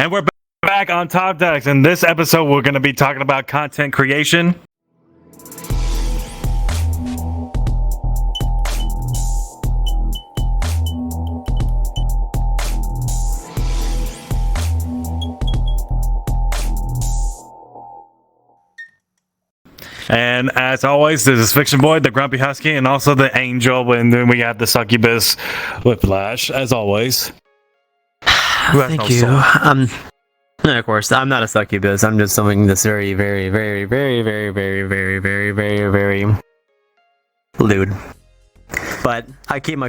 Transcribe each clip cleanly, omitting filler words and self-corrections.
And we're back on Top Decks. In this episode, we're going to be talking about content creation. And as always, this is Fiction Boy, the Grumpy Husky, and also the Angel. And then we got the Succubus, Whiplash, as always. Thank you. Of course, I'm not a succubus. I'm just something that's very, very, very, very, very, very, very, very, very, very lewd. But I keep my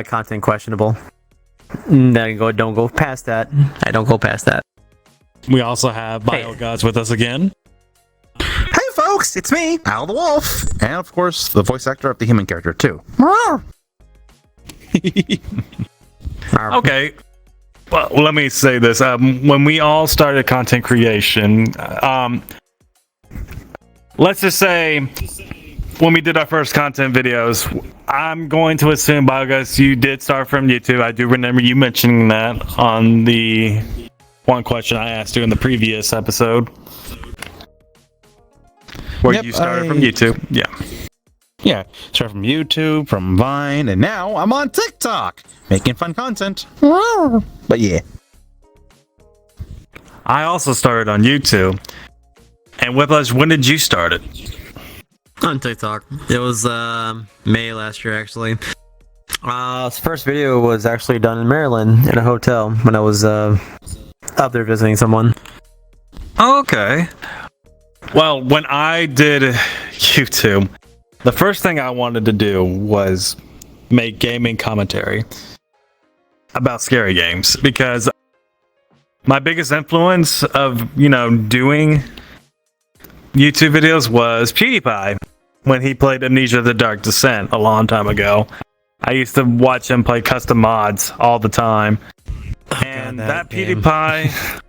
content questionable. Don't go past that. I don't go past that. We also have Biogodz with us again. Hey folks, it's me, Al the Wolf, and of course the voice actor of the human character too. Okay. Well, let me say this. When we all started content creation, let's just say when we did our first content videos, I'm going to assume, Biogodz, you did start from YouTube. I do remember you mentioning that on the one question I asked you in the previous episode. Where you started from YouTube. Yeah, started from YouTube, from Vine, and now I'm on TikTok, making fun content. But yeah. I also started on YouTube. And Whiplash, when did you start it? On TikTok. It was May last year, actually. First video was actually done in Maryland in a hotel when I was up there visiting someone. Oh, okay. Well, when I did YouTube, the first thing I wanted to do was make gaming commentary about scary games, because my biggest influence of, doing YouTube videos was PewDiePie when he played Amnesia: The Dark Descent a long time ago. I used to watch him play custom mods all the time. And that PewDiePie...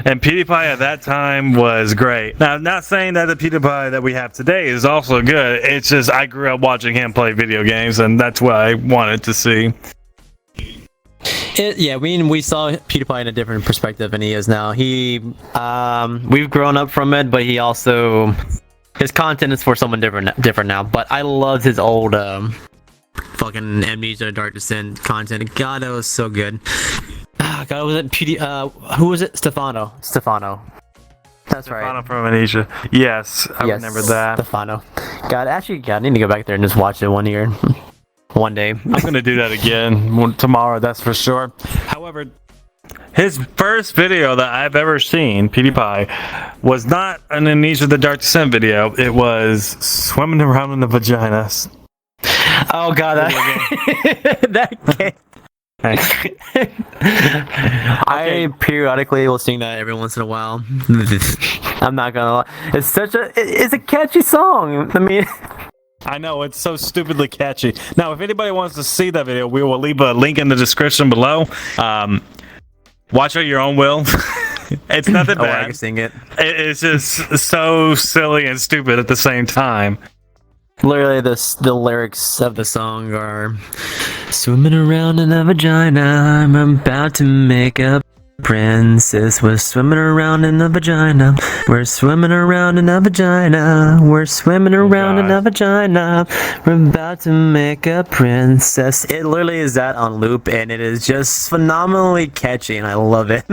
And PewDiePie at that time was great. Now, I'm not saying that the PewDiePie that we have today is also good. It's just I grew up watching him play video games, and that's what I wanted to see. We saw PewDiePie in a different perspective than he is now. We've grown up from it, but he also... His content is for someone different now. But I loved his old fucking Amnesia: Dark Descent content. God, that was so good. God, was it who was it? Stefano. That's right. Stefano from Amnesia. Yes, I remember that. Stefano. God, I need to go back there and just watch it one day. I'm gonna do that again tomorrow, that's for sure. However, his first video that I've ever seen, PewDiePie, was not an Amnesia: The Dark Descent video. It was swimming around in the vaginas. Oh God, that game. I periodically will sing that every once in a while. I'm not gonna lie. It's a catchy song. I mean, I know, it's so stupidly catchy. Now, if anybody wants to see that video, we will leave a link in the description below. Watch at your own will. It's nothing bad. I can sing it. It's just so silly and stupid at the same time. Literally, the lyrics of the song are: swimming around in a vagina, I'm about to make a princess. We're swimming around in a vagina. We're swimming around in a vagina. We're swimming around in a vagina. We're about to make a princess. It literally is that on loop, and it is just phenomenally catchy, and I love it.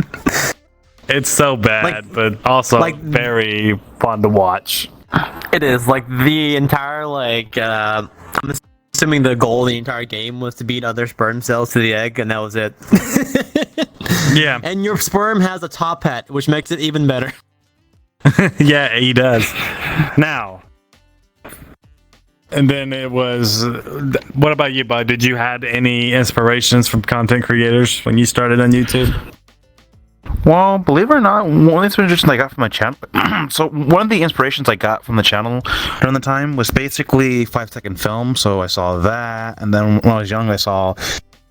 It's so bad, but also very fun to watch. It is the entire I'm assuming the goal of the entire game was to beat other sperm cells to the egg, and that was it. Yeah. And your sperm has a top hat, which makes it even better. Yeah, he does. Now, and then it was... What about you, Bud? Did you have any inspirations from content creators when you started on YouTube? Well, believe it or not, one of the inspirations I got from my channel... so, one of the inspirations I got from the channel during the time was basically 5-second film, so I saw that, and then when I was young, I saw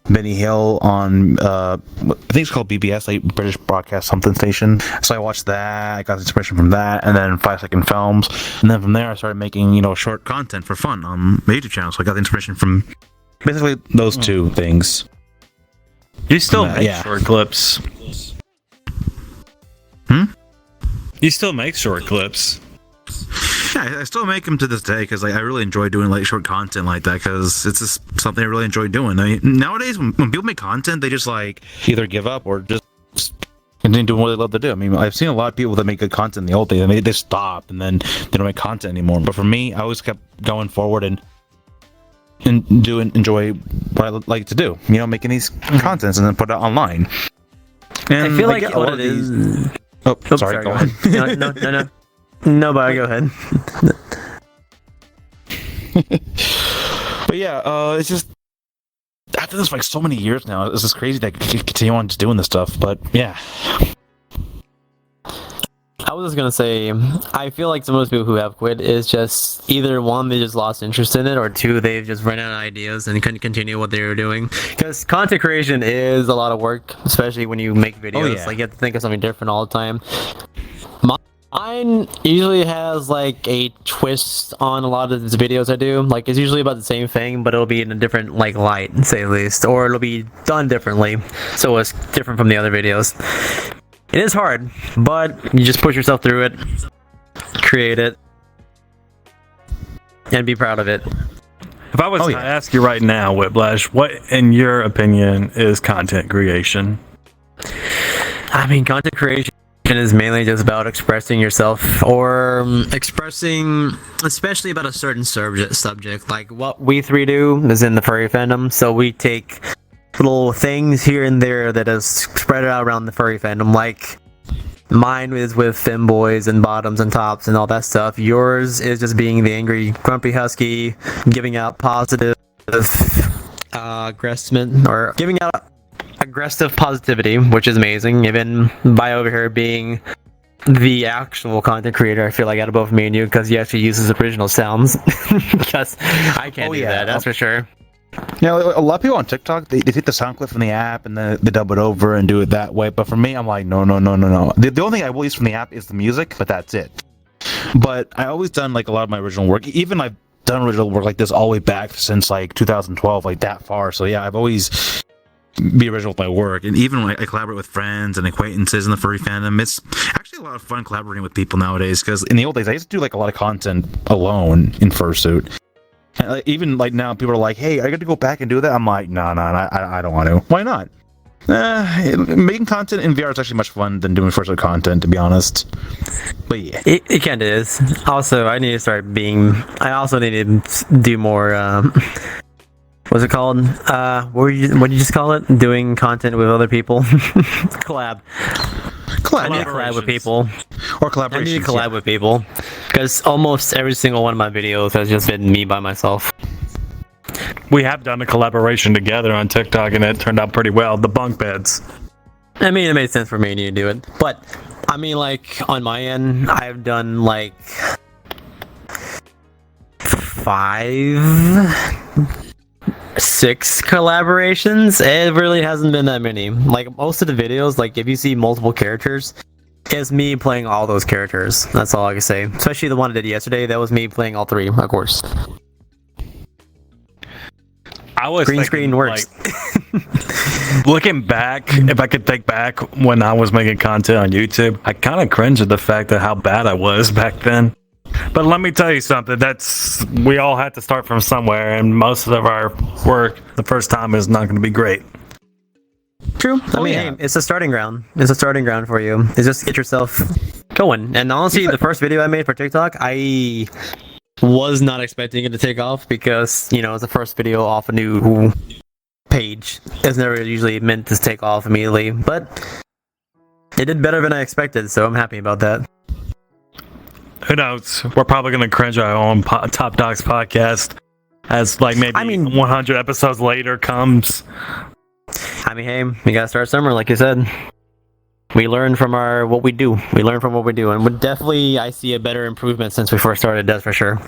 Benny Hill on, I think it's called BBS, British Broadcast Something Station, so I watched that, I got inspiration from that, and then 5-second films, and then from there, I started making, short content for fun on my YouTube channel, so I got the inspiration from basically those two things. You still make short clips? You still make short clips. Yeah, I still make them to this day because like I really enjoy doing like short content like that because it's just something I really enjoy doing. I mean, nowadays when people make content, they just like either give up or just continue doing what they love to do. I mean, I've seen a lot of people that make good content in the old days. I mean, they stop and then they don't make content anymore. But for me, I always kept going forward and enjoy what I like to do. You know, making these contents and then put it online. And I feel like what it is. Oh, sorry. Go ahead. No, but go ahead. But yeah, it's just after this for like so many years now, it's just crazy that I continue on just doing this stuff. But yeah, I was just gonna say, I feel like some of those people who have quit is just either one, they just lost interest in it, or two, they've just run out of ideas and couldn't continue what they were doing. Because content creation is a lot of work, especially when you make videos. Oh, yeah. Like you have to think of something different all the time. Mine usually has like a twist on a lot of the videos I do. Like it's usually about the same thing, but it'll be in a different like light, say at least, or it'll be done differently, so it's different from the other videos. It is hard, but you just push yourself through it, create it, and be proud of it. If I was to ask you right now, Whiplash, what in your opinion is content creation? I mean, content creation is mainly just about expressing yourself, or expressing especially about a certain subject. Like what we three do is in the furry fandom, so we take little things here and there that is spread out around the furry fandom. Like mine is with femboys and bottoms and tops and all that stuff. Yours is just being the angry grumpy husky, giving out positive aggressment, or giving out aggressive positivity, which is amazing. Even by over here being the actual content creator, I feel like out of both me and you, because he actually uses original sounds. Because I can't do that, that's for sure. You know, a lot of people on TikTok, they take the sound clip from the app and then they dub it over and do it that way. But for me, I'm like, no. The only thing I will use from the app is the music, but that's it. But I always done like a lot of my original work. Even I've done original work like this all the way back since like 2012, like that far. So yeah, I've always be original with my work. And even when I collaborate with friends and acquaintances in the furry fandom, it's actually a lot of fun collaborating with people nowadays. Because in the old days, I used to do like a lot of content alone in fursuit. And even like now, people are like, "Hey, I got to go back and do that." I'm like, "No, I don't want to." Why not? Making content in VR is actually much fun than doing fursuit content, to be honest. But yeah, it kind of is. Also, I need to start being. I also need to do more. What's it called? What did you just call it? Doing content with other people. Collab. I need to collab with people. Or collaboration. I need to collab with people. Because almost every single one of my videos has just been me by myself. We have done a collaboration together on TikTok and it turned out pretty well. The bunk beds. I mean, it made sense for me to do it. But, I mean, like, on my end, I've done, like, 6 collaborations. It really hasn't been that many. Like, most of the videos, like, if you see multiple characters, it's me playing all those characters. That's all I can say. Especially the one I did yesterday, that was me playing all 3, of course. I was green screen works. Like, looking back, if I could think back when I was making content on YouTube, I kind of cringe at the fact of how bad I was back then. But let me tell you something, we all had to start from somewhere, and most of our work the first time is not going to be great. True. I mean, hey, it's a starting ground. It's a starting ground for you. It's just to get yourself going. And honestly, the first video I made for TikTok, I was not expecting it to take off because, you know, it's the first video off a new page. It's never usually meant to take off immediately, but it did better than I expected, so I'm happy about that. Who knows? We're probably going to cringe our own Top Dogs podcast as, like, maybe 100 episodes later comes. I mean, hey, we gotta start somewhere, like you said. We learn from what we do. We learn from what we do, and I see a better improvement since we first started. That's for sure.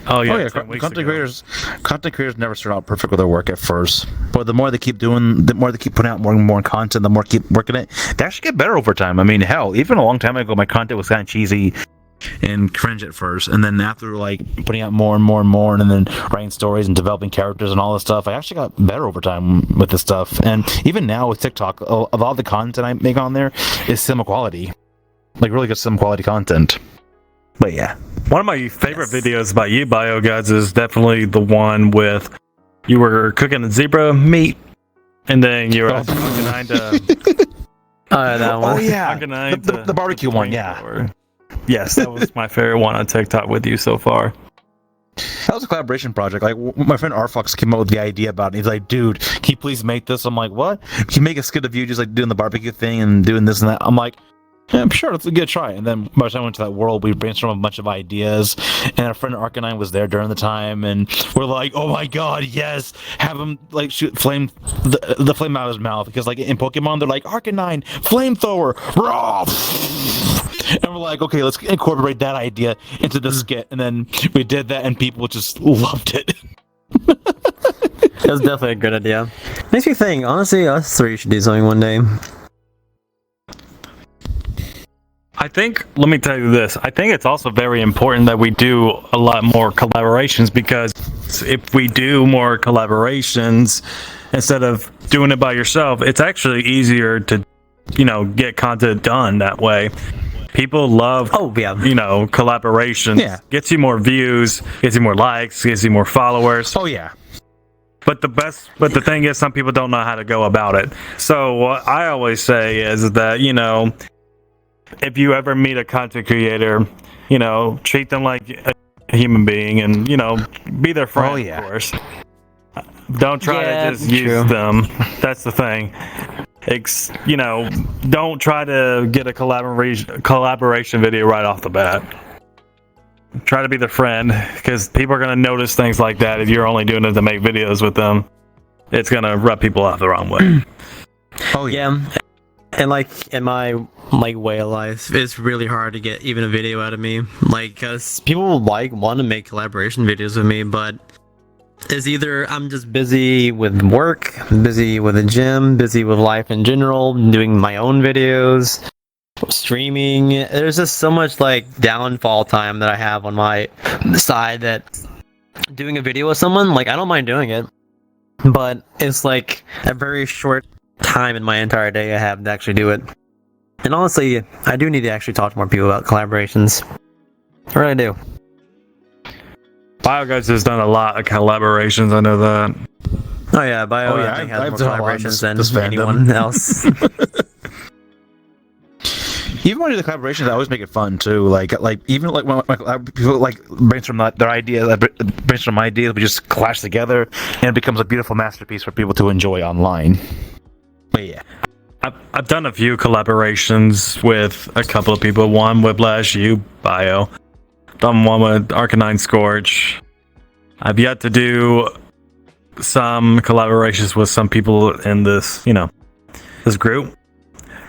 Oh yeah. Content creators never start out perfect with their work at first, but the more they keep putting out more and more content, the more keep working it, they actually get better over time. I mean, hell, even a long time ago, my content was kind of cheesy and cringe at first, and then after like putting out more and more and more, and then writing stories and developing characters and all this stuff, I actually got better over time with this stuff. And even now with TikTok, a lot of the content I make on there is similar quality. like really good some quality content. But yeah, One of my favorite videos about you, Biogodz, is definitely the one with you were cooking the zebra meat, and then you were organizing to. That one. oh yeah, organizing the to barbecue one, yeah. flamethrower. Yes, that was my favorite one on TikTok with you so far. That was a collaboration project. Like my friend Arfox came up with the idea about it. He's like, "Dude, can you please make this?" I'm like, "What? Can you make a skit of you just like doing the barbecue thing and doing this and that?" I'm like, "Yeah, I'm sure. Let's give it a try." And then by the time I went to that world, we brainstormed a bunch of ideas, and our friend Arcanine was there during the time, and we're like, "Oh my god, yes! Have him like shoot the flame out of his mouth because like in Pokemon, they're like Arcanine flamethrower, raw." And we're like, okay, let's incorporate that idea into the skit. And then we did that, and people just loved it. That was definitely a good idea. Makes me think, honestly, us three should do something one day. I think, let me tell you this, I think it's also very important that we do a lot more collaborations, because if we do more collaborations instead of doing it by yourself, it's actually easier to, get content done that way. People love, collaborations. Yeah. Gets you more views, gets you more likes, gets you more followers. Oh yeah. But the thing is, some people don't know how to go about it. So what I always say is that, if you ever meet a content creator, treat them like a human being and, be their friend, Oh, yeah. of course. Don't try to just true. use them. That's the thing. Don't try to get a collaboration video right off the bat. Try to be their friend, because people are going to notice things like that if you're only doing it to make videos with them. It's going to rub people off the wrong way. Oh yeah. Yeah, and like in my way of life, it's really hard to get even a video out of me. Like, cause people want to make collaboration videos with me, but it's either I'm just busy with work, busy with the gym, busy with life in general, doing my own videos, streaming. There's just so much like downfall time that I have on my side that doing a video with someone, like I don't mind doing it, but it's like a very short time in my entire day I have to actually do it. And honestly, I do need to actually talk to more people about collaborations. I really do. Biogodz has done a lot of collaborations, I know that. Oh yeah, Bio Oh, yeah, I think I've has done more a lot in collaborations this than fandom. anyone else. Even when I do the collaborations, I always make it fun too. Like even like when people like brainstorm their ideas, brainstorm ideas, we just clash together, and it becomes a beautiful masterpiece for people to enjoy online. But yeah. I've done a few collaborations with a couple of people. One with you, Bio. Done one with Arcanine Scorch. I've yet to do some collaborations with some people in this, this group,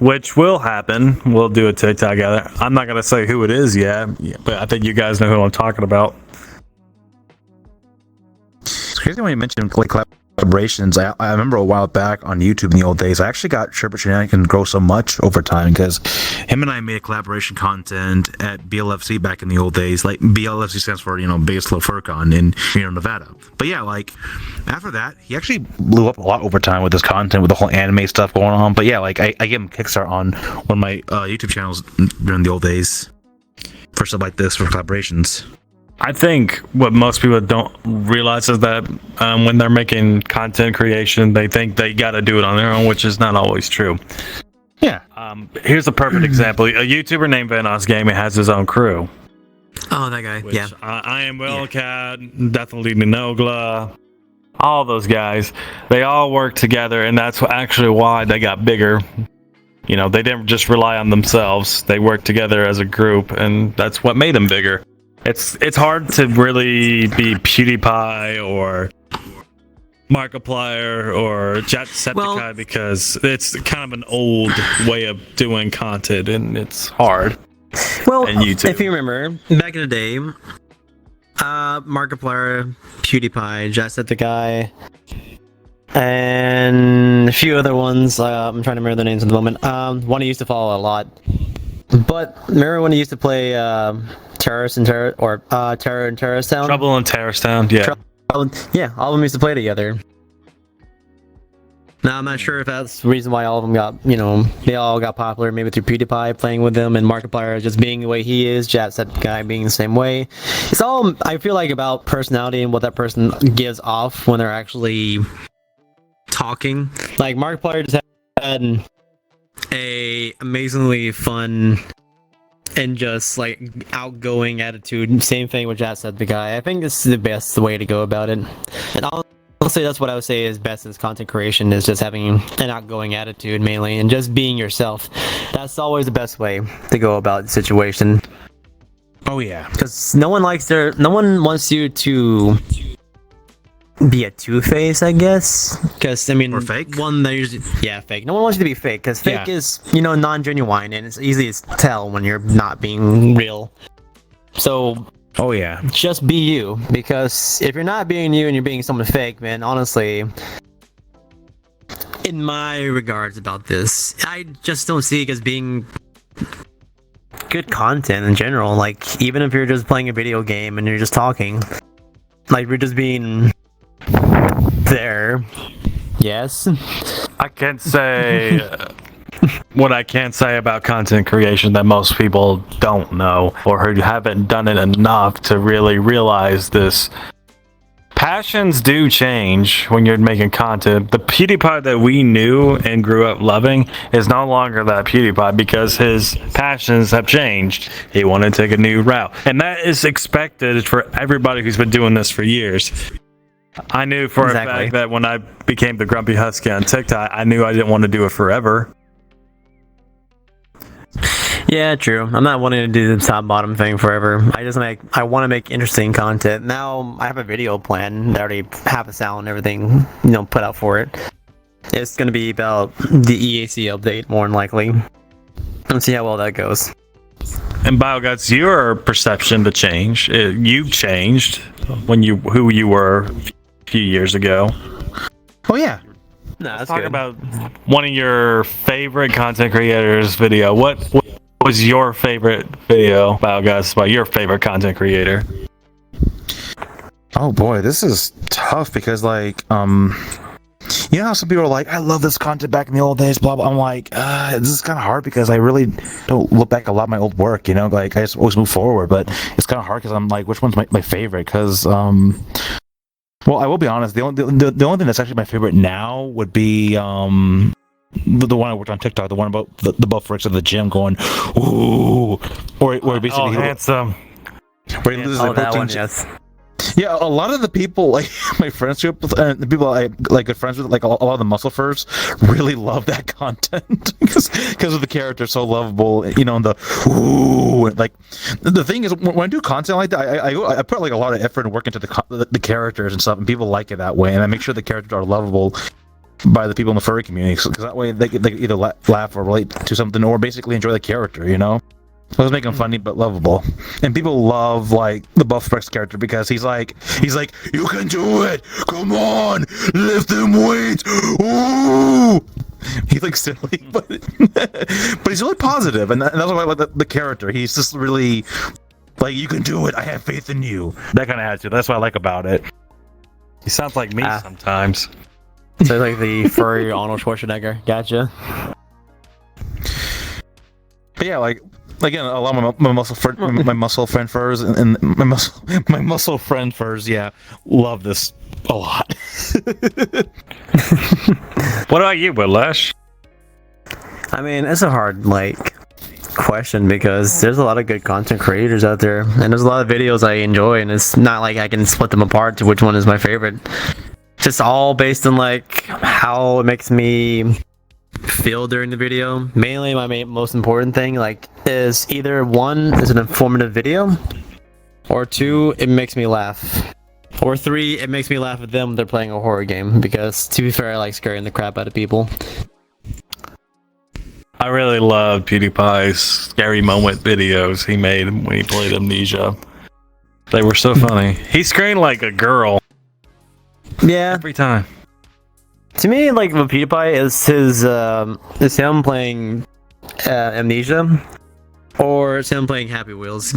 which will happen. We'll do a TikTok together. I'm not gonna say who it is yet, but I think you guys know who I'm talking about. It's crazy when you mentioned like collaborations. I remember a while back on YouTube in the old days, I actually got Sherbert Shenanigans grow so much over time because him and I made collaboration content at BLFC back in the old days. Like BLFC stands for biggest low FurCon in Nevada. But yeah, like after that, he actually blew up a lot over time with his content, with the whole anime stuff going on. But yeah, like I gave him a kickstart on one of my YouTube channels during the old days for stuff like this, for collaborations. I think what most people don't realize is that when they're making content creation, they think they got to do it on their own, which is not always true. Yeah. Here's a perfect example. A YouTuber named Vanos Gaming has his own crew. Oh, that guy. Which Yeah. I am Wildcat, definitely Ninogla, all those guys. They all work together, and that's actually why they got bigger. They didn't just rely on themselves. They worked together as a group, and that's what made them bigger. It's hard to really be PewDiePie or Markiplier or Jacksepticeye because it's kind of an old way of doing content, and it's hard. Well, And YouTube. if you remember, back in the day, Markiplier, PewDiePie, Jacksepticeye, and a few other ones. I'm trying to remember the names at the moment. One I used to follow a lot. But remember when he used to play Terror in Terrorist Town? Trouble in Terrorist Town, yeah. Yeah, all of them used to play together. Now, I'm not sure if that's the reason why all of them got, they all got popular, maybe through PewDiePie playing with them and Markiplier just being the way he is, Jacksepticeye being the same way. It's all, I feel like, about personality and what that person gives off when they're actually talking. Like, Markiplier just had a amazingly fun and just, like, outgoing attitude. Same thing with Jacksepticeye. I think this is the best way to go about it. And honestly, that's what I would say is best in content creation, is just having an outgoing attitude mainly and just being yourself. That's always the best way to go about the situation. Oh yeah, because no one wants you to be a two-face, I guess. Because I mean, or fake. Fake. No one wants you to be fake because fake is non-genuine and it's easy to tell when you're not being real. So. Oh yeah. Just be you, because if you're not being you and you're being someone fake, man, honestly, in my regards about this, I just don't see it as being good content in general. Like, even if you're just playing a video game and you're just talking, like, you're just being there. Yes. I can't say what I can't say about content creation that most people don't know or who haven't done it enough to really realize this. Passions do change when you're making content. The PewDiePie that we knew and grew up loving is no longer that PewDiePie because his passions have changed. He wanted to take a new route. And that is expected for everybody who's been doing this for years. I knew for a fact that when I became the Grumpy Husky on TikTok, I knew I didn't want to do it forever. Yeah, true. I'm not wanting to do the top bottom thing forever. I want to make interesting content. Now I have a video plan. I already have the sound and everything, put out for it. It's going to be about the EAC update, more than likely. Let's see how well that goes. And Biogodz, your perception to change. You've changed when who you were a few years ago. Oh yeah. No, Let's talk about one of your favorite content creators' video. What was your favorite video, Biogodz, about your favorite content creator? Oh boy, this is tough because like you know how some people are like, I love this content back in the old days, blah blah. I'm like, this is kind of hard because I really don't look back a lot of my old work, like I just always move forward, but it's kind of hard because I'm like, which one's my favorite? Because well, I will be honest, the only thing that's actually my favorite now would be the one I worked on TikTok, the one about the buff Ricks at the gym going, ooh, or basically handsome. Where he loses that one, yes. Yeah, a lot of the people, like my friends group, and the people I like good friends with, like a lot of the muscle furs, really love that content because of the character so lovable, and the ooh, like the thing is when I do content like that, I put like a lot of effort and work into the characters and stuff, and people like it that way, and I make sure the characters are lovable by the people in the furry community, because that way they either laugh or relate to something, or basically enjoy the character, So let's make him funny but lovable. And people love like the Buff Rex character because he's like, you can do it! Come on! Lift them weights! Ooh! He's like silly, but he's really positive, and that's why I like the character. He's just really like, you can do it, I have faith in you. That kind of attitude. That's what I like about it. He sounds like me sometimes. So like the furry Arnold Schwarzenegger. Gotcha. But yeah, like again, a lot of my muscle friend furs and my muscle friend furs, yeah, love this a lot. What about you, Whiplash? I mean, it's a hard question because there's a lot of good content creators out there, and there's a lot of videos I enjoy, and it's not like I can split them apart to which one is my favorite. It's just all based on how it makes me feel during the video. Mainly my most important thing is either one is an informative video, or two, it makes me laugh, or three, it makes me laugh at them when they're playing a horror game, because to be fair, I like scaring the crap out of people. I really love PewDiePie's scary moment videos he made when he played Amnesia. They were so funny. He screamed like a girl. Yeah. Every time. To me, with PewDiePie is him playing Amnesia, or it's him playing Happy Wheels.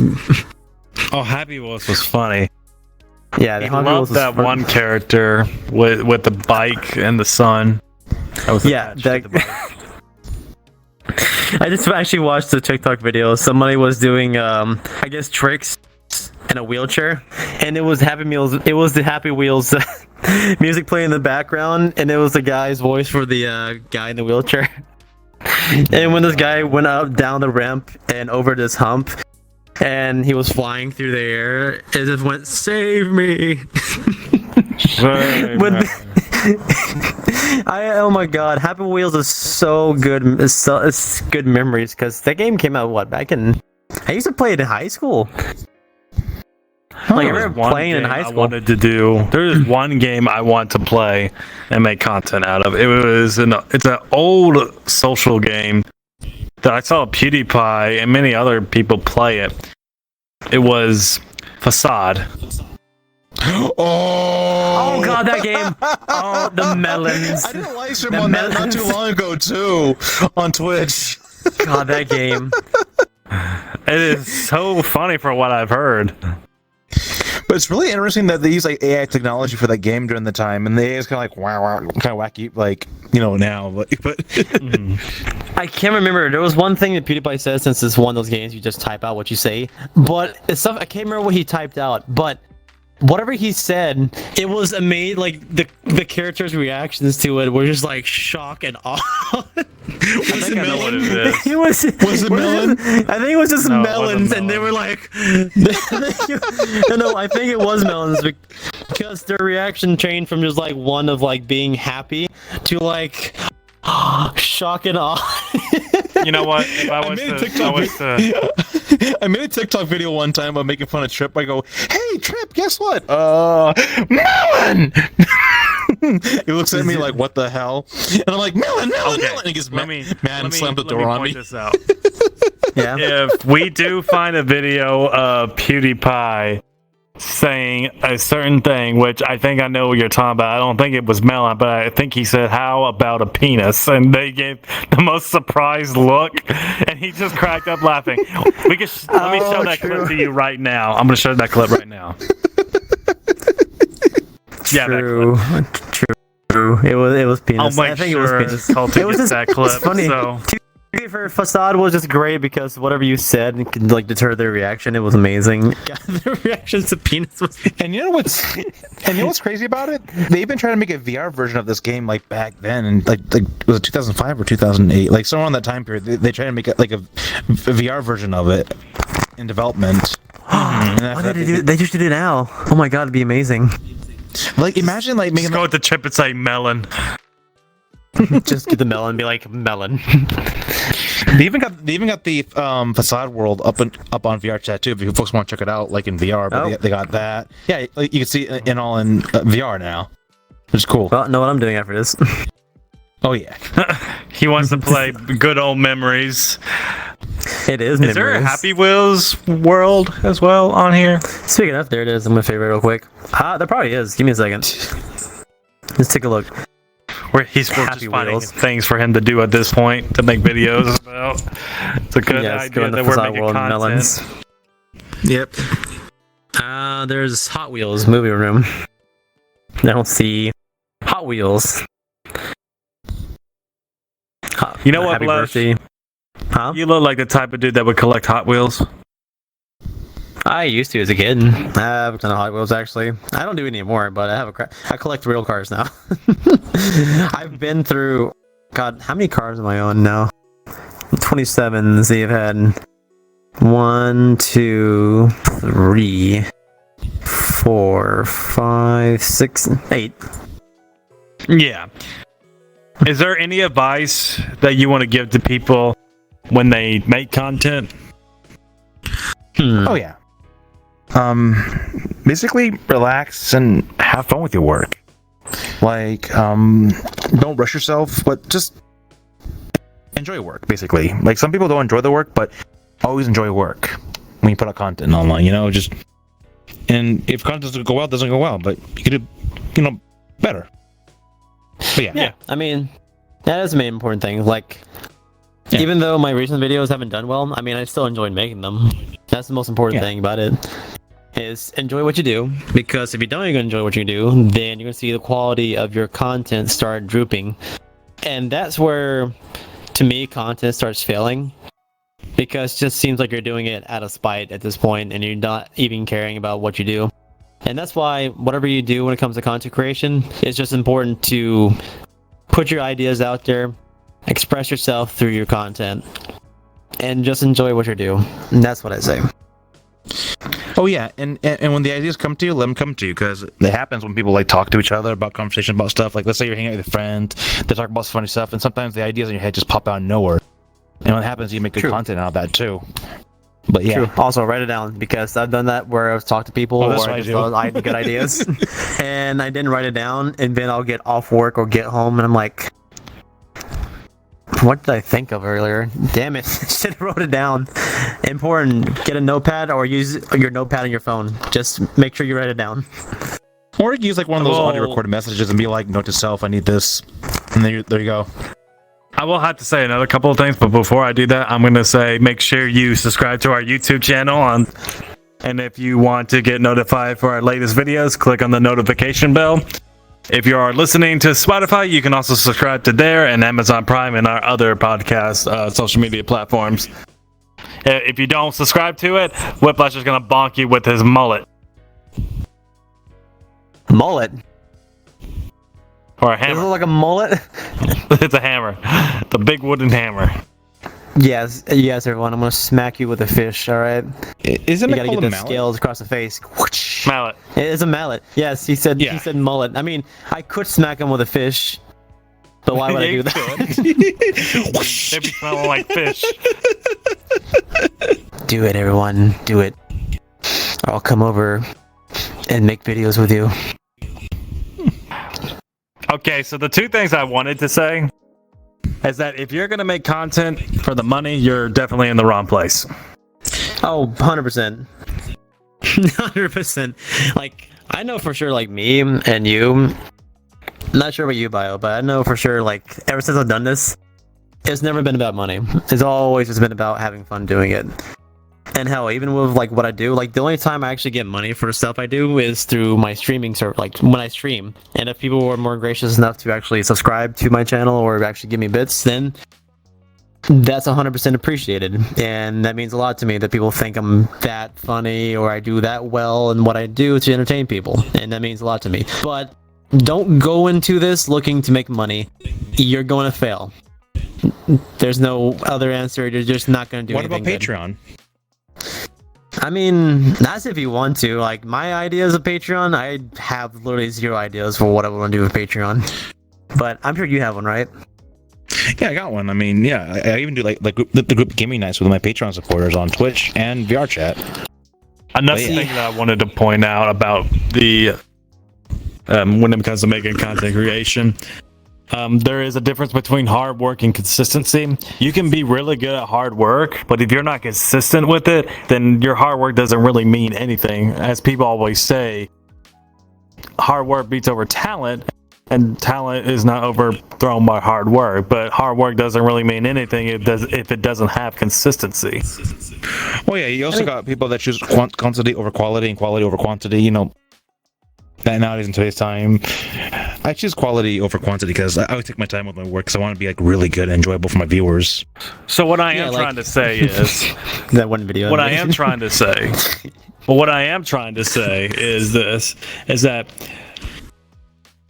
Oh, Happy Wheels was funny. Yeah, I loved that one character with the bike and the sun. That was Yeah, attached to the bike. I just actually watched the TikTok video. Somebody was doing, I guess, tricks in a wheelchair, and it was Happy Meals. It was the Happy Wheels music playing in the background, and it was the guy's voice for the guy in the wheelchair. And when this guy went up down the ramp and over this hump, and he was flying through the air, it just went, "Save me!" When oh my god, Happy Wheels is so good. It's good memories because that game came out back in. I used to play it in high school. Like I remember playing in high I school. wanted to do. There's one game I want to play and make content out of. It's an old social game that I saw PewDiePie and many other people play it. It was Facade. Oh god, that game! Oh, the melons. I did a live stream on that not too long ago too on Twitch. God, that game. It is so funny for what I've heard. But it's really interesting that they use like AI technology for that game during the time, and the AI is kind of like wow, kind of wacky, like now. But I can't remember. There was one thing that PewDiePie said, since it's one of those games you just type out what you say. But it's stuff I can't remember what he typed out, but. Whatever he said, it was amazing. Like the characters' reactions to it were just like shock and awe. I think I know what it is. was it melon? I think it was just No, it melons, wasn't and they were like, no, I think it was melons because their reaction changed from just like one of like being happy to like shock and awe. You know what? If I made a TikTok video one time about making fun of Trip. I go, "Hey Trip, guess what? Melon." He looks at me like, "What the hell?" And I'm like, "Melon, melon, melon." And he gets mad and slammed the door on me. This out. Yeah. If we do find a video of PewDiePie saying a certain thing, which I think I know what you're talking about. I don't think it was melon, but I think he said, "How about a penis?" And they gave the most surprised look, and he just cracked up laughing. We can let me show that clip to you right now. I'm going to show that clip right now. Yeah, True. It was penis. I'll make I think sure it was penis. Colton It was gets just that clip. funny. So. For Facade was just great because whatever you said could like deter their reaction. It was amazing. Their reactions to penis was. And you know what's crazy about it? They've been trying to make a VR version of this game like back then, and like was it 2005 or 2008? Like somewhere on that time period, they tried to make it like a VR version of it in development. Why did they do? They just did it now. Oh my god, it'd be amazing. Like imagine like making Just go with the chip and say melon. Just get the melon and be like melon. They even got the Facade world up on VR chat too. If you folks want to check it out, like in VR, but they got that. Yeah, like, you can see it in VR now, which is cool. Well, know what I'm doing after this. Oh yeah, He wants to play good old memories. It is. Is there a Happy Wheels world as well on here? Speaking of, there it is. I'm gonna favorite real quick. There probably is. Give me a second. Let's take a look. We're just finding things for him to do at this point to make videos about. It's a good idea that we're making content. Melons. yep. There's Hot Wheels movie room. I don't see Hot Wheels. You know what, Happy Blush? birthday. Huh? You look like the type of dude that would collect Hot Wheels. I used to as a kid. I have a ton of Hot Wheels actually. I don't do it anymore, but I collect real cars now. I've been through. God, how many cars am I on now? 27. Let's see, I've had 1, 2, 3, 4, 5, 6, 8. Yeah. Is there any advice that you want to give to people when they make content? Oh yeah. Basically relax and have fun with your work. Like, don't rush yourself, but just enjoy work, basically. Like, some people don't enjoy the work, but always enjoy work when you put out content online, and if content doesn't go well, it doesn't go well, but you could do, better. But yeah. I mean, that is the main important thing. Like, even though my recent videos haven't done well, I mean, I still enjoyed making them. That's the most important thing about it. Is enjoy what you do, because if you don't even enjoy what you do, then you're gonna see the quality of your content start drooping. And that's where, to me, content starts failing. Because it just seems like you're doing it out of spite at this point, and you're not even caring about what you do. And that's why whatever you do when it comes to content creation, it's just important to put your ideas out there, express yourself through your content, and just enjoy what you do. And that's what I say. Oh yeah, and when the ideas come to you, let them come to you, because it happens when people like talk to each other about conversation about stuff. Like, let's say you're hanging out with a friend, they talk about funny stuff, and sometimes the ideas in your head just pop out of nowhere. And when it happens, you make good content out of that too. But yeah. True. Also, write it down, because I've done that where I've talked to people or I just thought I had good ideas, and I didn't write it down, and then I'll get off work or get home, and I'm like, what did I think of earlier? Damn it. Should have wrote it down. Important. Get a notepad or use your notepad on your phone. Just make sure you write it down. Or you can use like one of those audio recorded messages and be like, note to self, I need this. And there you go. I will have to say another couple of things, but before I do that, I'm going to say make sure you subscribe to our YouTube channel. And if you want to get notified for our latest videos, click on the notification bell. If you are listening to Spotify, you can also subscribe to there and Amazon Prime and our other podcast social media platforms. If you don't subscribe to it, Whiplash is going to bonk you with his mullet. Mullet? Or a Does it hammer. look like a mullet? It's a hammer. The big wooden hammer. Yes, everyone. I'm gonna smack you with a fish. All right. Isn't You it gotta called get a the mallet? scales across the face. Whoosh. Mallet. It's a mallet. Yes, he said. Yeah. He said mullet. I mean, I could smack him with a fish, but why would I Yeah, do you that? They'd be smelling like fish. Do it, everyone. Do it. Or I'll come over and make videos with you. Okay, so the two things I wanted to say is that if you're going to make content for the money, you're definitely in the wrong place. Oh, 100%. 100%. Like, I know for sure, like, me and you, not sure about you, Bio, but I know for sure, like, ever since I've done this, it's never been about money. It's always just been about having fun doing it. And hell, even with, like, what I do, like, the only time I actually get money for the stuff I do is through my streaming service, like, when I stream. And if people were more gracious enough to actually subscribe to my channel or actually give me bits, then that's 100% appreciated. And that means a lot to me that people think I'm that funny or I do that well in what I do to entertain people. And that means a lot to me. But don't go into this looking to make money. You're going to fail. There's no other answer. You're just not going to do anything. What about Patreon? I mean, that's if you want to. Like, my ideas of Patreon, I have literally zero ideas for what I want to do with Patreon. But I'm sure you have one, right? Yeah, I got one. I mean, yeah, I even do like the group gaming nights with my Patreon supporters on Twitch and VR chat. Another thing that I wanted to point out about the when it comes to making content creation, there is a difference between hard work and consistency. You can be really good at hard work, but if you're not consistent with it, then your hard work doesn't really mean anything. As people always say, hard work beats over talent, and talent is not overthrown by hard work. But hard work doesn't really mean anything if it doesn't have consistency. Oh yeah, you also got people that choose quantity over quality and quality over quantity. You know, that nowadays in today's time, I choose quality over quantity because I always take my time with my work because I want to be like really good and enjoyable for my viewers. So what I am trying to say is that one video. What I am trying to say is this: is that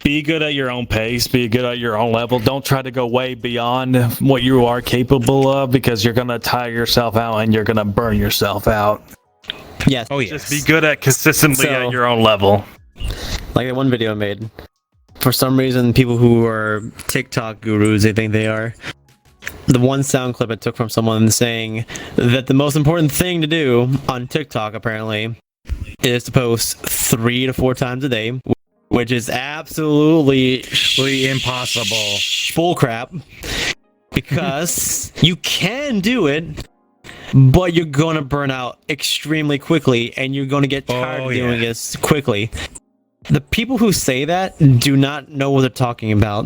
be good at your own pace, be good at your own level. Don't try to go way beyond what you are capable of, because you're gonna tire yourself out and you're gonna burn yourself out. Yes. Oh yes. Just be good at consistently at your own level. Like that one video I made. For some reason, people who are TikTok gurus, they think they are. The one sound clip I took from someone saying that the most important thing to do on TikTok, apparently, is to post 3 to 4 times a day, which is absolutely impossible. Full crap. Because you can do it, but you're going to burn out extremely quickly, and you're going to get tired of doing this quickly. The people who say that do not know what they're talking about.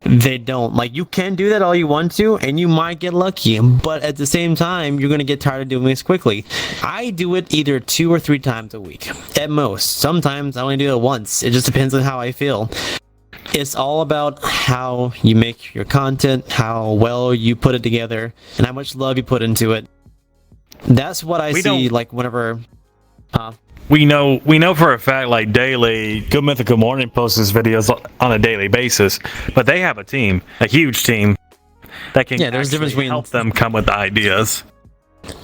They don't. Like, you can do that all you want to, and you might get lucky, but at the same time, you're going to get tired of doing this quickly. I do it either 2 or 3 times a week, at most. Sometimes I only do it once. It just depends on how I feel. It's all about how you make your content, how well you put it together, and how much love you put into it. That's what I see. Like whenever. We know for a fact, like daily, Good Mythical Morning posts his videos on a daily basis, but they have a team, a huge team, that can there's a difference between help them come with the ideas.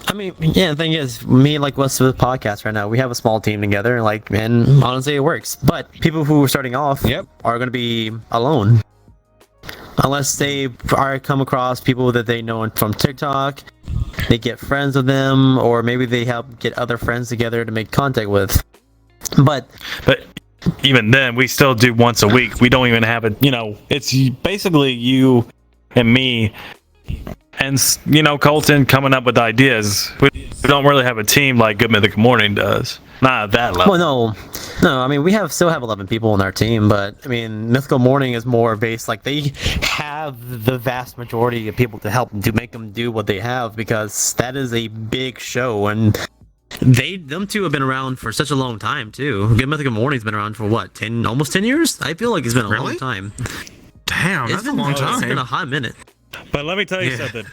I mean, the thing is, me like what's the podcast right now? We have a small team together, and honestly, it works. But people who are starting off are going to be alone, unless they are come across people that they know from TikTok. They get friends with them, or maybe they help get other friends together to make contact with. But even then, we still do once a week. We don't even have it. It's basically you and me, and Colton coming up with ideas. We don't really have a team like Good Mythical Morning does. Not at that level. Well, no. I mean, we still have 11 people on our team, but I mean, Mythical Morning is more based. Like they have the vast majority of people to help make them do what they have, because that is a big show, and them two have been around for such a long time too. Good Mythical Morning's been around for what, almost 10 years? I feel like it's been a long time. Damn, that's a long time. It's been a hot minute. But let me tell you something.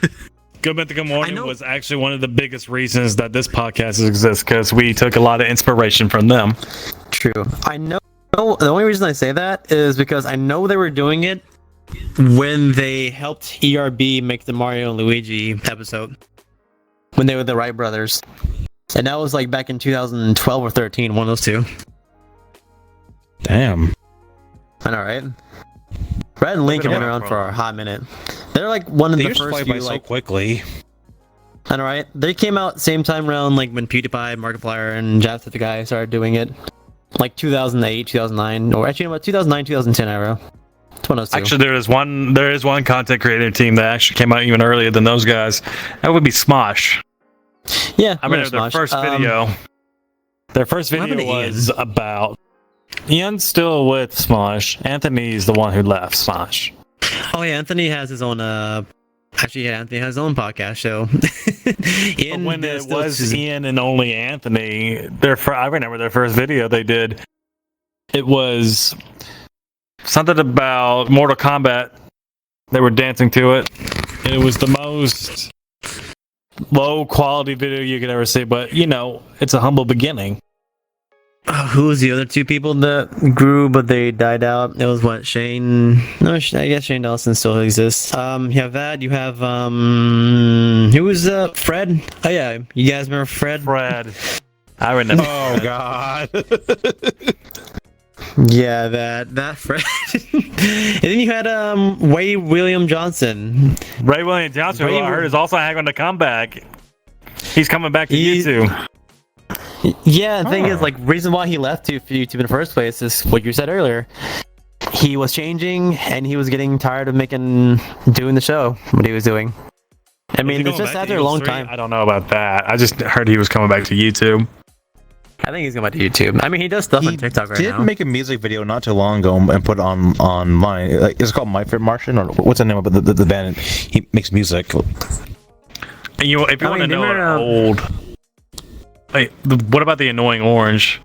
Good Mythical Morning was actually one of the biggest reasons that this podcast exists, because we took a lot of inspiration from them. True. I know. The only reason I say that is because I know they were doing it when they helped ERB make the Mario and Luigi episode, when they were the Wright brothers, and that was like back in 2012 or 13, one of those two. Damn. I know, right? Brad and Link have been around for a hot minute. They're like one of the first few, so quickly. I know, right? They came out same time around like when PewDiePie, Markiplier, and Jacksepticeye started doing it. Like 2008, 2009, or actually, 2009, 2010 era. It's one of those two. Actually, there is one content creator team that actually came out even earlier than those guys. That would be Smosh. Yeah, I remember their first video. Their first video was about Ian's still with Smosh. Anthony's the one who left Smosh. Oh yeah, Anthony has his own. Anthony has his own podcast show. But when it was Ian and only Anthony, I remember their first video they did. It was something about Mortal Kombat. They were dancing to it. It was the most low quality video you could ever see, but it's a humble beginning. Who was the other two people that grew but they died out? It was what, Shane? No, I guess Shane Dawson still exists. You have that. You have who was Fred? Oh yeah, you guys remember Fred? I remember. Oh God. Yeah, that Fred. And then you had Ray William Johnson. Ray William Johnson, who I heard is also having to come back. He's coming back to YouTube. Yeah, the thing is, like, reason why he left YouTube in the first place is what you said earlier. He was changing, and he was getting tired of doing the show, what he was doing. I mean, it's just after a long time. I don't know about that. I just heard he was coming back to YouTube. I think he's going back to YouTube. I mean, he does stuff on TikTok right now. He did make a music video not too long ago and put it online. Like, is it called My Favorite Martian, or what's the name of the band? He makes music. And if you want to know an old... Wait, what about the Annoying Orange?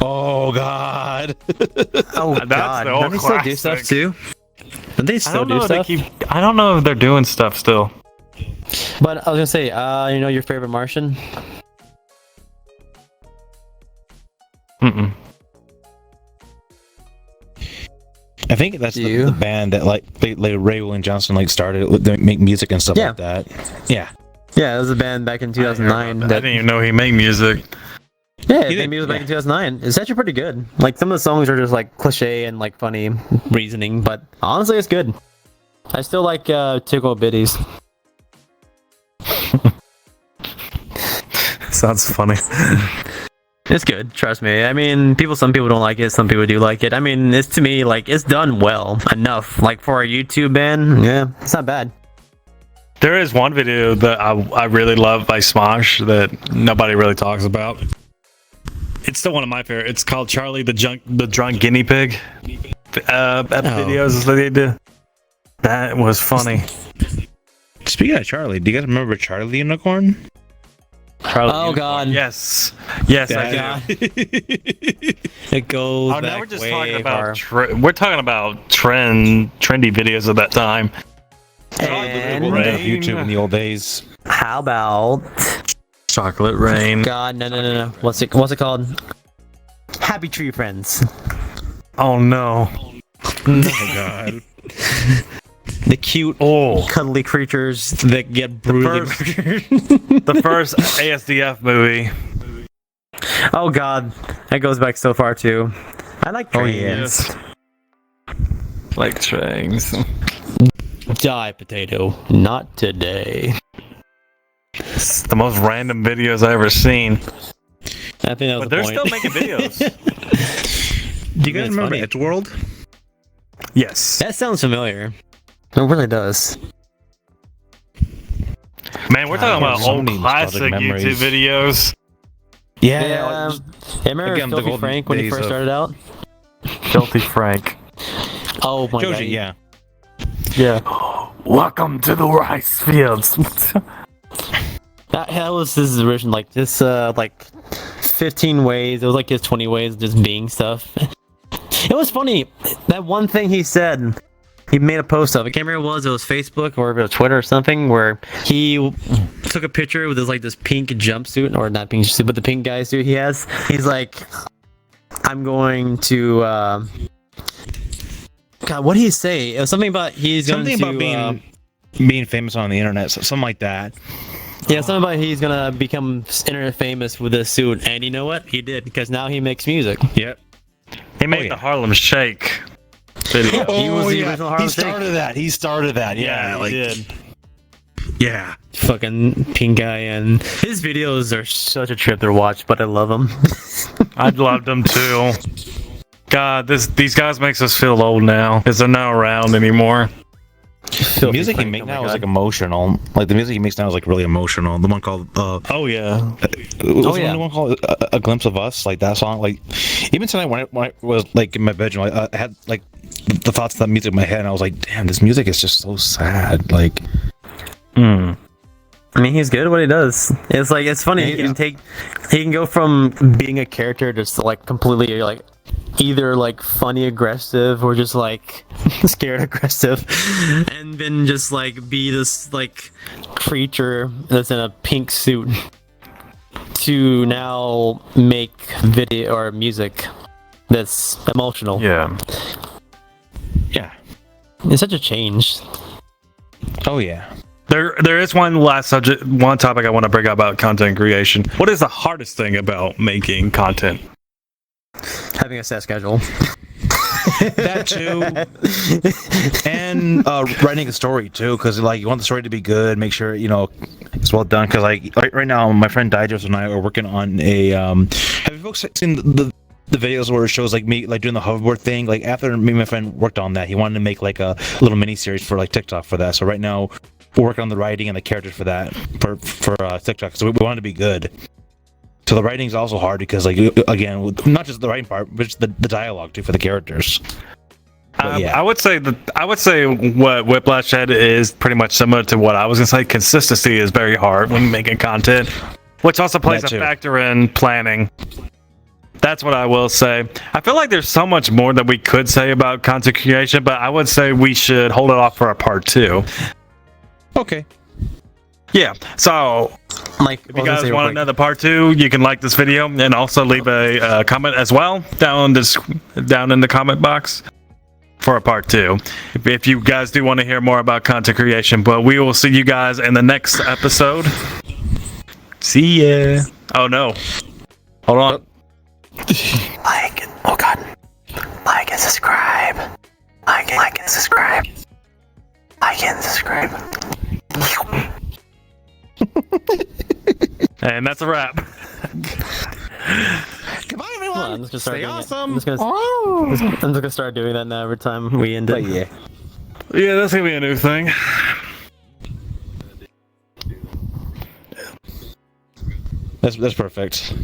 Oh God! Oh God! Don't they still do stuff too? Don't they still do stuff? I don't know if they're doing stuff still. But I was gonna say, your favorite Martian? I think that's the band that Ray William Johnson started to make music and stuff like that. Yeah. Yeah, it was a band back in 2009. I didn't even know he made music. Yeah, he made music back in 2009. It's actually pretty good. Like, some of the songs are just like cliche and like funny reasoning, but honestly, it's good. I still like Tickle Bitties. Sounds funny. It's good, trust me. I mean, some people don't like it, some people do like it. I mean, to me, it's done well enough. Like, for a YouTube band, yeah, it's not bad. There is one video that I really love by Smosh that nobody really talks about. It's still one of my favorite. It's called Charlie the Drunk Guinea Pig. Videos that they do. That was funny. Speaking of Charlie, do you guys remember Charlie the Unicorn? Charlie Oh, Unicorn. God. Yes, yes, I God. do. It goes Oh, back now we're just way talking about far. we're talking about trendy videos of that time. And Rain. YouTube in the old days. how about Chocolate Rain. God? No. What's it called? Happy Tree Friends. Oh no. Oh god. The cute, cuddly creatures that get brutally murdered. The first ASDF movie. Oh God, that goes back so far too. I like trains. Yes. Like trains. Die, potato. Not today. It's the most random videos I ever seen. I think that was But the they're point. still making videos. Do you guys That's remember funny. Edgeworld? Yes. That sounds familiar. It really does. Man, we're talking about so old many nostalgic classic memories. YouTube videos. Yeah. Remember again, the Filthy golden Frank when he days first of- started out? Filthy Frank. Oh my God. Joji, yeah. Yeah. Welcome to the rice fields. That was his original, like this, like 15 ways. It was like his 20 ways of just being stuff. It was funny. That one thing he said, he made a post of. I can't remember what it was Facebook or if it was Twitter or something, where he took a picture with this pink jumpsuit, or not pink suit, but the pink guy suit he has. He's like, I'm going to. God, what did he say? It was something about Something about being famous on the internet, something like that. Yeah, something about he's gonna become internet famous with this suit, and you know what? He did, because now he makes music. Yep. He made yeah. the Harlem Shake video. He was the original Harlem Shake. He started that. Yeah, he did. Yeah. Fucking pink guy, and his videos are such a trip to watch, but I love them. I loved them too. God, these guys makes us feel old now because they're not around anymore. The music he makes now is like emotional. Like the music he makes now is like really emotional. The one called Oh yeah. the one called A Glimpse of Us, like that song. Like even tonight when I was like in my bedroom, I had like the thoughts of that music in my head, and I was like, damn, this music is just so sad. Like, I mean, he's good at what he does. It's like, it's funny. He can go from being a character just like completely like either like funny aggressive or just like scared aggressive, and then just like be this like creature that's in a pink suit to now make video or music that's emotional. Yeah. yeah, It's such a change. oh yeah. There is one topic I want to bring up about content creation. What is the hardest thing about making content? Having a set schedule. That too, and writing a story too, because like you want the story to be good, make sure it's well done. Because like right now, my friend Digest and I are working on a. Have you folks seen the videos where it shows like me like doing the hoverboard thing? Like after me and my friend worked on that, he wanted to make like a little mini series for like TikTok for that. So right now, we're working on the writing and the characters for that for TikTok. So we want it to be good. So the writing is also hard because, like, again, not just the writing part, but just the dialogue too for the characters. Yeah. I would say what Whiplash said is pretty much similar to what I was gonna say. Consistency is very hard when making content, which also plays That a too. factor in planning. That's what I will say. I feel like there's so much more that we could say about content creation, but I would say we should hold it off for a part 2. Okay. Yeah. So Like, if you guys want another part 2, you can like this video and also leave a comment as well down in the comment box for a part 2. If you guys do want to hear more about content creation, but we will see you guys in the next episode. See ya. Oh no. Hold on. like, oh god, like and subscribe, like and subscribe, like and subscribe. And that's a wrap. Goodbye, everyone. Well, I'm just gonna start Stay doing awesome. I'm just gonna start doing that now every time we end it. Yeah. Yeah, that's gonna be a new thing. That's perfect.